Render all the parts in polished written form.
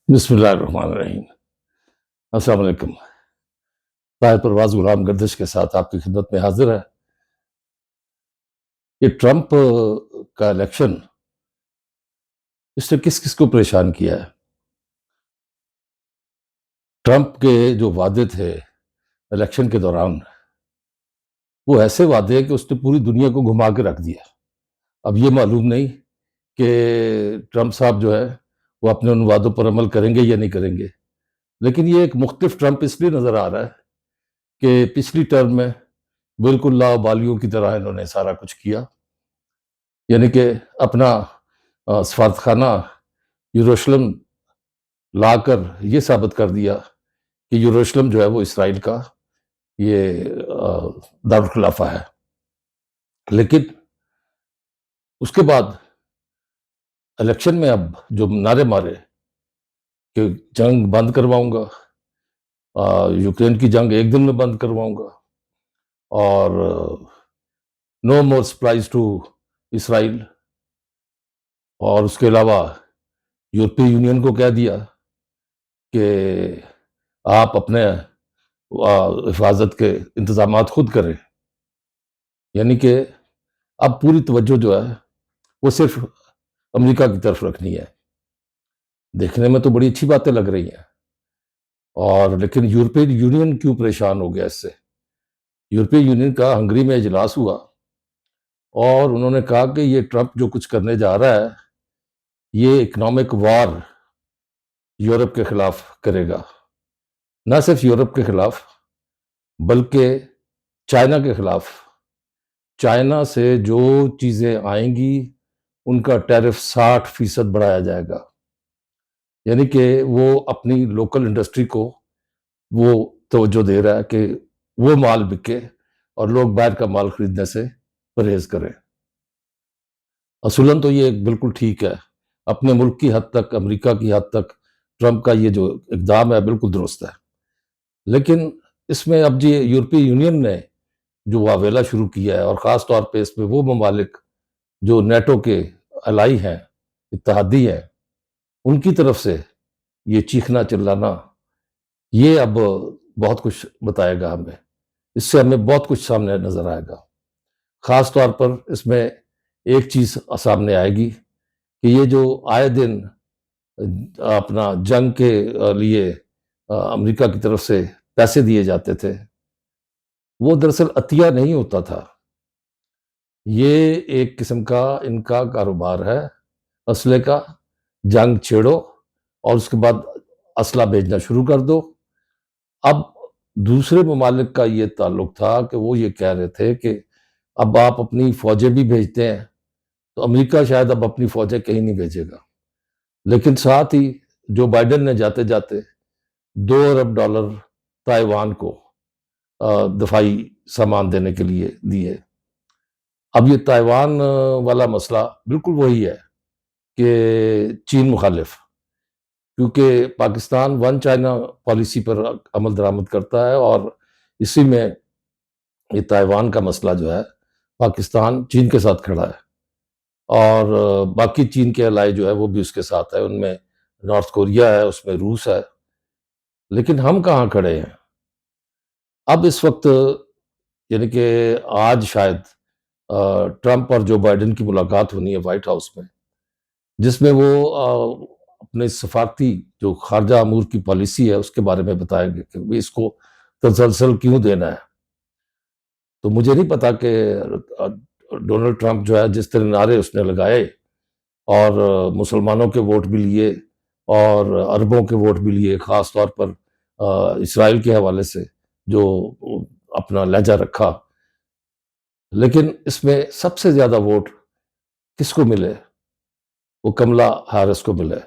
بسم اللہ الرحمن الرحیم۔ السلام علیکم۔ طاہر پرواز غلام گردش کے ساتھ آپ کی خدمت میں حاضر ہے۔ یہ ٹرمپ کا الیکشن اس نے کس کس کو پریشان کیا ہے؟ ٹرمپ کے جو وعدے تھے الیکشن کے دوران، وہ ایسے وعدے ہیں کہ اس نے پوری دنیا کو گھما کے رکھ دیا۔ اب یہ معلوم نہیں کہ ٹرمپ صاحب جو ہے وہ اپنے ان وعدوں پر عمل کریں گے یا نہیں کریں گے، لیکن یہ ایک مختلف ٹرمپ اس لیے نظر آ رہا ہے کہ پچھلی ٹرم میں بالکل لاابالیوں کی طرح انہوں نے سارا کچھ کیا، یعنی کہ اپنا سفارتخانہ یروشلم لا کر یہ ثابت کر دیا کہ یروشلم جو ہے وہ اسرائیل کا یہ دارالخلافہ ہے۔ لیکن اس کے بعد الیکشن میں اب جو نعرے مارے کہ جنگ بند کرواؤں گا، یوکرین کی جنگ ایک دن میں بند کرواؤں گا، اور نو مور سپلائز ٹو اسرائیل، اور اس کے علاوہ یورپی یونین کو کہہ دیا کہ آپ اپنے حفاظت کے انتظامات خود کریں، یعنی کہ اب پوری توجہ جو ہے وہ صرف امریکہ کی طرف رکھنی ہے۔ دیکھنے میں تو بڑی اچھی باتیں لگ رہی ہیں، اور لیکن یورپی یونین کیوں پریشان ہو گیا اس سے؟ یورپی یونین کا ہنگری میں اجلاس ہوا اور انہوں نے کہا کہ یہ ٹرمپ جو کچھ کرنے جا رہا ہے یہ اکنامک وار یورپ کے خلاف کرے گا، نہ صرف یورپ کے خلاف بلکہ چائنا کے خلاف۔ چائنا سے جو چیزیں آئیں گی ان کا ٹیرف 60% بڑھایا جائے گا، یعنی کہ وہ اپنی لوکل انڈسٹری کو وہ توجہ دے رہا ہے کہ وہ مال بکے اور لوگ باہر کا مال خریدنے سے پرہیز کریں۔ اصولاً تو یہ بالکل ٹھیک ہے، اپنے ملک کی حد تک، امریکہ کی حد تک ٹرمپ کا یہ جو اقدام ہے بالکل درست ہے، لیکن اس میں اب جی یورپی یونین نے جو واویلا شروع کیا ہے، اور خاص طور پہ اس میں وہ ممالک جو نیٹو کے الائی ہیں، اتحادی ہیں، ان کی طرف سے یہ چیخنا چلانا، یہ اب بہت کچھ بتائے گا ہمیں، اس سے ہمیں بہت کچھ سامنے نظر آئے گا۔ خاص طور پر اس میں ایک چیز سامنے آئے گی کہ یہ جو آئے دن اپنا جنگ کے لیے امریکہ کی طرف سے پیسے دیے جاتے تھے، وہ دراصل عطیہ نہیں ہوتا تھا، یہ ایک قسم کا ان کا کاروبار ہے، اسلحے کا۔ جنگ چھیڑو اور اس کے بعد اسلحہ بھیجنا شروع کر دو۔ اب دوسرے ممالک کا یہ تعلق تھا کہ وہ یہ کہہ رہے تھے کہ اب آپ اپنی فوجیں بھی بھیجتے ہیں تو امریکہ شاید اب اپنی فوجیں کہیں نہیں بھیجے گا، لیکن ساتھ ہی جو بائیڈن نے جاتے جاتے $2 ارب تائیوان کو دفاعی سامان دینے کے لیے دیے۔ اب یہ تائیوان والا مسئلہ بالکل وہی ہے کہ چین مخالف، کیونکہ پاکستان ون چائنا پالیسی پر عمل درآمد کرتا ہے، اور اسی میں یہ تائیوان کا مسئلہ جو ہے پاکستان چین کے ساتھ کھڑا ہے، اور باقی چین کے الائی جو ہے وہ بھی اس کے ساتھ ہے، ان میں نارتھ کوریا ہے، اس میں روس ہے۔ لیکن ہم کہاں کھڑے ہیں اب اس وقت؟ یعنی کہ آج شاید ٹرمپ اور جو بائیڈن کی ملاقات ہونی ہے وائٹ ہاؤس میں، جس میں وہ اپنے سفارتی جو خارجہ امور کی پالیسی ہے اس کے بارے میں بتائیں گے کہ اس کو تسلسل کیوں دینا ہے۔ تو مجھے نہیں پتا کہ ڈونلڈ ٹرمپ جو ہے جس طرح نعرے اس نے لگائے اور مسلمانوں کے ووٹ بھی لیے اور عربوں کے ووٹ بھی لیے، خاص طور پر اسرائیل کے حوالے سے جو اپنا لہجہ رکھا، لیکن اس میں سب سے زیادہ ووٹ کس کو ملے؟ وہ کملا ہیرس کو ملے۔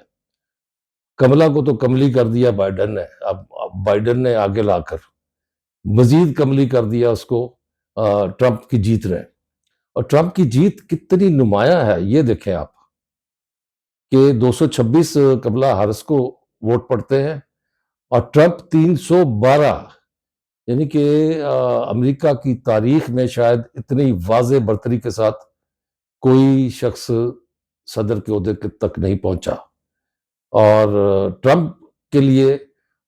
کملا کو تو کملی کر دیا بائیڈن نے، اب بائیڈن نے آگے لا کر مزید کملی کر دیا اس کو ٹرمپ کی جیت نے۔ اور ٹرمپ کی جیت کتنی نمایاں ہے یہ دیکھیں آپ کہ 226 کملا ہیرس کو ووٹ پڑتے ہیں اور ٹرمپ 312، یعنی کہ امریکہ کی تاریخ میں شاید اتنی واضح برتری کے ساتھ کوئی شخص صدر کے عہدے تک نہیں پہنچا۔ اور ٹرمپ کے لیے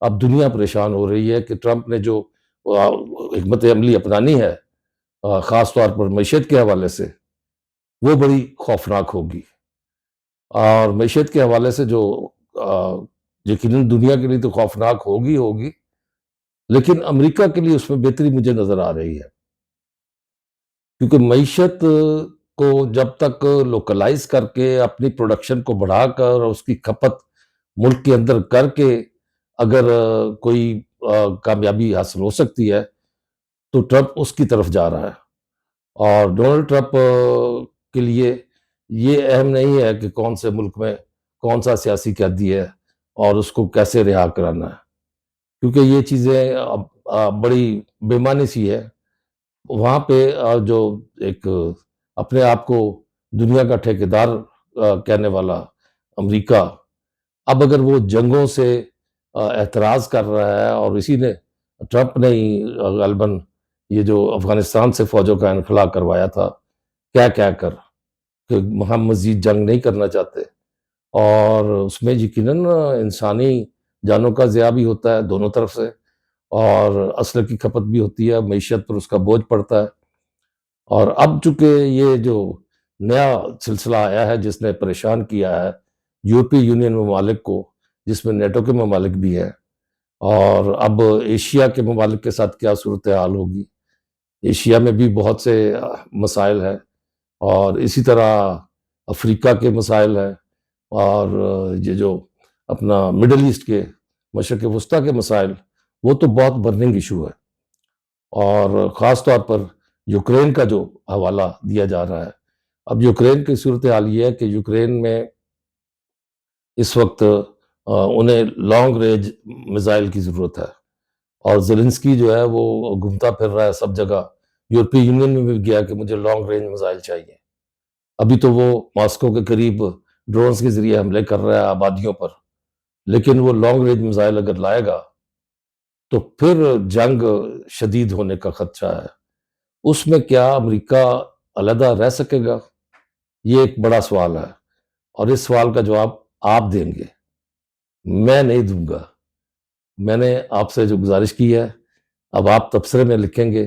اب دنیا پریشان ہو رہی ہے کہ ٹرمپ نے جو حکمت عملی اپنانی ہے خاص طور پر معیشت کے حوالے سے، وہ بڑی خوفناک ہوگی۔ اور معیشت کے حوالے سے جو یقیناً دنیا کے لیے تو خوفناک ہوگی، لیکن امریکہ کے لیے اس میں بہتری مجھے نظر آ رہی ہے، کیونکہ معیشت کو جب تک لوکلائز کر کے اپنی پروڈکشن کو بڑھا کر اور اس کی کھپت ملک کے اندر کر کے اگر کوئی کامیابی حاصل ہو سکتی ہے تو ٹرمپ اس کی طرف جا رہا ہے۔ اور ڈونلڈ ٹرمپ کے لیے یہ اہم نہیں ہے کہ کون سے ملک میں کون سا سیاسی قیدی ہے اور اس کو کیسے رہا کرانا ہے، کیونکہ یہ چیزیں بڑی بے معنی سی ہے۔ وہاں پہ جو ایک اپنے آپ کو دنیا کا ٹھیکیدار کہنے والا امریکہ، اب اگر وہ جنگوں سے اعتراض کر رہا ہے، اور اسی نے ٹرمپ نے ہی غالباً یہ جو افغانستان سے فوجوں کا انخلا کروایا تھا کہہ کر کہ ہم مزید جنگ نہیں کرنا چاہتے، اور اس میں یقیناً انسانی جانوں کا ضیاع بھی ہوتا ہے دونوں طرف سے، اور اسلحے کی کھپت بھی ہوتی ہے، معیشت پر اس کا بوجھ پڑتا ہے۔ اور اب چونکہ یہ جو نیا سلسلہ آیا ہے جس نے پریشان کیا ہے یورپی یونین ممالک کو، جس میں نیٹو کے ممالک بھی ہیں، اور اب ایشیا کے ممالک کے ساتھ کیا صورتحال ہوگی۔ ایشیا میں بھی بہت سے مسائل ہیں، اور اسی طرح افریقہ کے مسائل ہیں، اور یہ جو اپنا مڈل ایسٹ کے مشرق وسطیٰ کے مسائل، وہ تو بہت برننگ ایشو ہے۔ اور خاص طور پر یوکرین کا جو حوالہ دیا جا رہا ہے، اب یوکرین کی صورتحال یہ ہے کہ یوکرین میں اس وقت انہیں لانگ رینج میزائل کی ضرورت ہے، اور زیلنسکی جو ہے وہ گھومتا پھر رہا ہے سب جگہ، یورپی یونین میں بھی گیا کہ مجھے لانگ رینج میزائل چاہیے۔ ابھی تو وہ ماسکو کے قریب ڈرونز کے ذریعے حملے کر رہا ہے آبادیوں پر، لیکن وہ لانگ رینج میزائل اگر لائے گا تو پھر جنگ شدید ہونے کا خدشہ ہے۔ اس میں کیا امریکہ علیحدہ رہ سکے گا؟ یہ ایک بڑا سوال ہے، اور اس سوال کا جواب آپ دیں گے، میں نہیں دوں گا۔ میں نے آپ سے جو گزارش کی ہے، اب آپ تبصرے میں لکھیں گے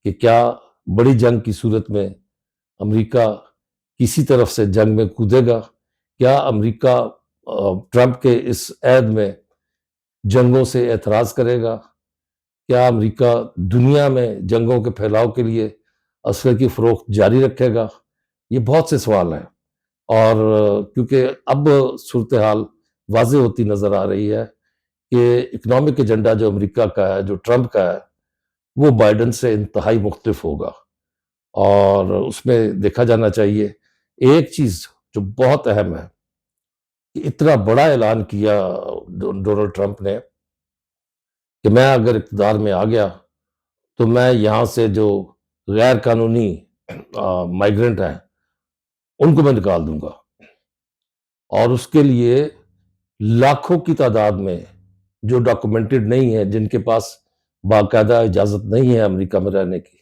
کہ کیا بڑی جنگ کی صورت میں امریکہ کسی طرف سے جنگ میں کودے گا؟ کیا امریکہ ٹرمپ کے اس عہد میں جنگوں سے اعتراض کرے گا؟ کیا امریکہ دنیا میں جنگوں کے پھیلاؤ کے لیے اسلحے کی فروخت جاری رکھے گا؟ یہ بہت سے سوال ہیں، اور کیونکہ اب صورتحال واضح ہوتی نظر آ رہی ہے کہ اکنامک ایجنڈا جو امریکہ کا ہے، جو ٹرمپ کا ہے، وہ بائیڈن سے انتہائی مختلف ہوگا۔ اور اس میں دیکھا جانا چاہیے ایک چیز جو بہت اہم ہے کہ اتنا بڑا اعلان کیا ڈونلڈ ٹرمپ نے کہ میں اگر اقتدار میں آ گیا تو میں یہاں سے جو غیر قانونی مائیگرنٹ ہیں ان کو میں نکال دوں گا، اور اس کے لیے لاکھوں کی تعداد میں جو ڈاکومنٹڈ نہیں ہیں، جن کے پاس باقاعدہ اجازت نہیں ہے امریکہ میں رہنے کی،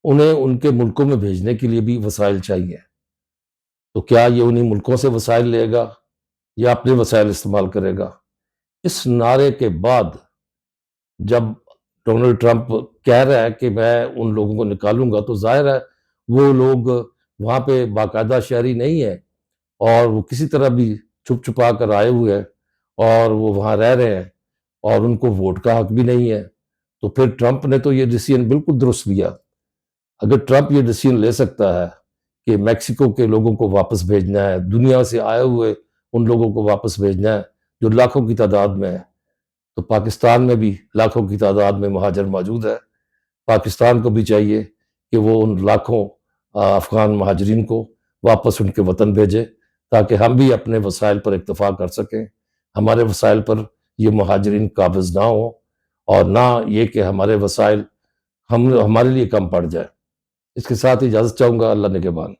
انہیں ان کے ملکوں میں بھیجنے کے لیے بھی وسائل چاہیے۔ تو کیا یہ انہی ملکوں سے وسائل لے گا یا اپنے وسائل استعمال کرے گا؟ اس نعرے کے بعد جب ڈونلڈ ٹرمپ کہہ رہا ہے کہ میں ان لوگوں کو نکالوں گا، تو ظاہر ہے وہ لوگ وہاں پہ باقاعدہ شہری نہیں ہیں، اور وہ کسی طرح بھی چھپ چھپا کر آئے ہوئے ہیں، اور وہ وہاں رہ رہے ہیں، اور ان کو ووٹ کا حق بھی نہیں ہے۔ تو پھر ٹرمپ نے تو یہ ڈیسیژن بالکل درست لیا۔ اگر ٹرمپ یہ ڈیسیژن لے سکتا ہے کہ میکسیکو کے لوگوں کو واپس بھیجنا ہے، دنیا سے آئے ہوئے ان لوگوں کو واپس بھیجنا ہے جو لاکھوں کی تعداد میں ہے، تو پاکستان میں بھی لاکھوں کی تعداد میں مہاجر موجود ہے۔ پاکستان کو بھی چاہیے کہ وہ ان لاکھوں افغان مہاجرین کو واپس ان کے وطن بھیجے، تاکہ ہم بھی اپنے وسائل پر اکتفا کر سکیں، ہمارے وسائل پر یہ مہاجرین قابض نہ ہوں، اور نہ یہ کہ ہمارے وسائل ہمارے لیے کم پڑ جائے۔ اس کے ساتھ اجازت چاہوں گا، اللہ نگہبان۔